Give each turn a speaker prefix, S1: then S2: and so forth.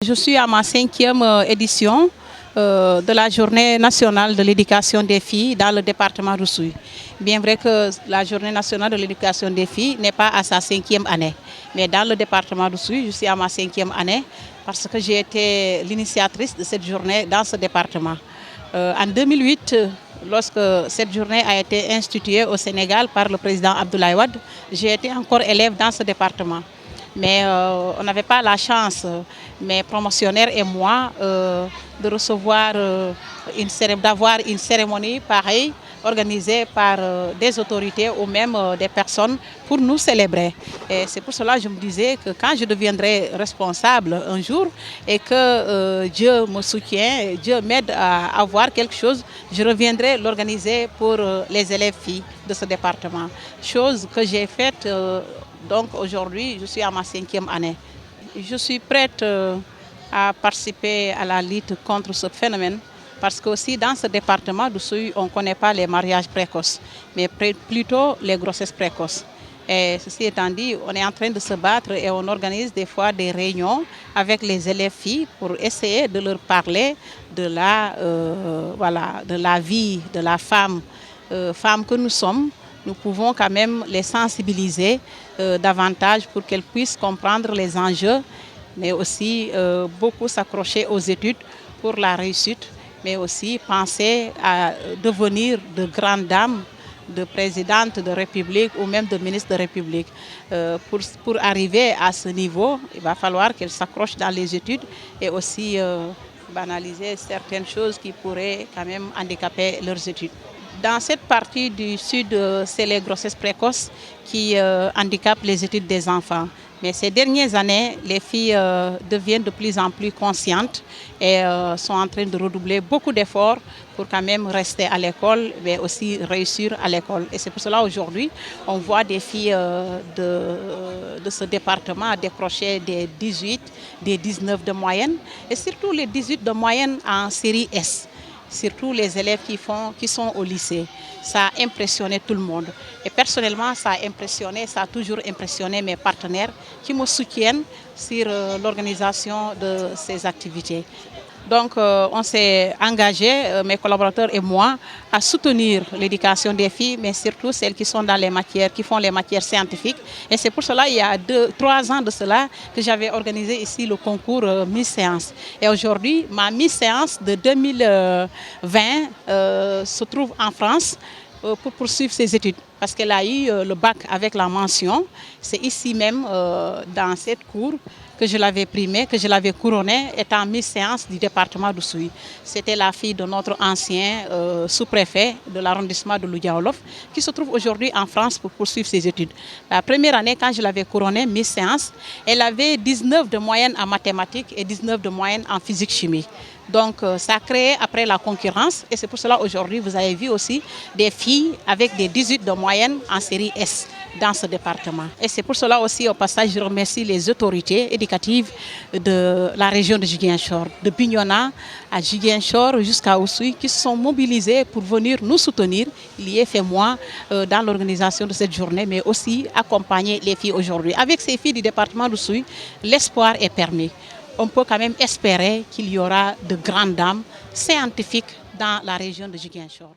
S1: Je suis à ma 5e édition de la Journée nationale de l'éducation des filles dans le département d'Oussouye. Bien vrai que la Journée nationale de l'éducation des filles n'est pas à sa 5e année, mais dans le département d'Oussouye, je suis à ma 5e année parce que j'ai été l'initiatrice de cette journée dans ce département. En 2008, lorsque cette journée a été instituée au Sénégal par le président Abdoulaye Wade, j'ai été encore élève dans ce département. Mais on n'avait pas la chance, mes promotionnaires et moi, de recevoir, d'avoir une cérémonie pareille, organisée par des autorités ou même des personnes pour nous célébrer. Et c'est pour cela que je me disais que quand je deviendrai responsable un jour et que Dieu me soutient, Dieu m'aide à avoir quelque chose, je reviendrai l'organiser pour les élèves filles de ce département. Chose que j'ai faite. Donc aujourd'hui, je suis à ma 5e année. Je suis prête à participer à la lutte contre ce phénomène parce que aussi dans ce département d'Oussouye, on ne connaît pas les mariages précoces, mais plutôt les grossesses précoces. Et ceci étant dit, on est en train de se battre et on organise des fois des réunions avec les élèves filles pour essayer de leur parler de la vie de la femme, femme que nous sommes. Nous pouvons quand même les sensibiliser davantage pour qu'elles puissent comprendre les enjeux, mais aussi beaucoup s'accrocher aux études pour la réussite, mais aussi penser à devenir de grandes dames, de présidentes de République ou même de ministres de République. Pour arriver à ce niveau, il va falloir qu'elles s'accrochent dans les études et aussi banaliser certaines choses qui pourraient quand même handicaper leurs études. Dans cette partie du sud, c'est les grossesses précoces qui handicapent les études des enfants. Mais ces dernières années, les filles deviennent de plus en plus conscientes et sont en train de redoubler beaucoup d'efforts pour quand même rester à l'école, mais aussi réussir à l'école. Et c'est pour cela aujourd'hui, on voit des filles de ce département décrocher des 18, des 19 de moyenne, et surtout les 18 de moyenne en série S. Surtout les élèves qui sont au lycée. Ça a impressionné tout le monde. Et personnellement, ça a toujours impressionné mes partenaires qui me soutiennent sur l'organisation de ces activités. Donc, on s'est engagé, mes collaborateurs et moi, à soutenir l'éducation des filles, mais surtout celles qui sont dans les matières, qui font les matières scientifiques. Et c'est pour cela, il y a 3 ans de cela, que j'avais organisé ici le concours Miss Science. Et aujourd'hui, ma Miss Science de 2020 se trouve en France pour poursuivre ses études. Parce qu'elle a eu le bac avec la mention. C'est ici même, dans cette cour, que je l'avais primée, que je l'avais couronnée, étant Miss Science du département d'Oussouye. C'était la fille de notre ancien sous-préfet de l'arrondissement de Loudia-Wolof, qui se trouve aujourd'hui en France pour poursuivre ses études. La première année, quand je l'avais couronnée, Miss Science, elle avait 19 de moyenne en mathématiques et 19 de moyenne en physique-chimie. Donc ça a créé après la concurrence et c'est pour cela aujourd'hui vous avez vu aussi des filles avec des 18 de moyenne en série S dans ce département. Et c'est pour cela aussi au passage je remercie les autorités éducatives de la région de Ziguinchor, de Bignona à Ziguinchor jusqu'à Oussouye qui se sont mobilisés pour venir nous soutenir, liés fait moi dans l'organisation de cette journée mais aussi accompagner les filles aujourd'hui. Avec ces filles du département d'Oussouye, l'espoir est permis. On peut quand même espérer qu'il y aura de grandes dames scientifiques dans la région de Ziguinchor.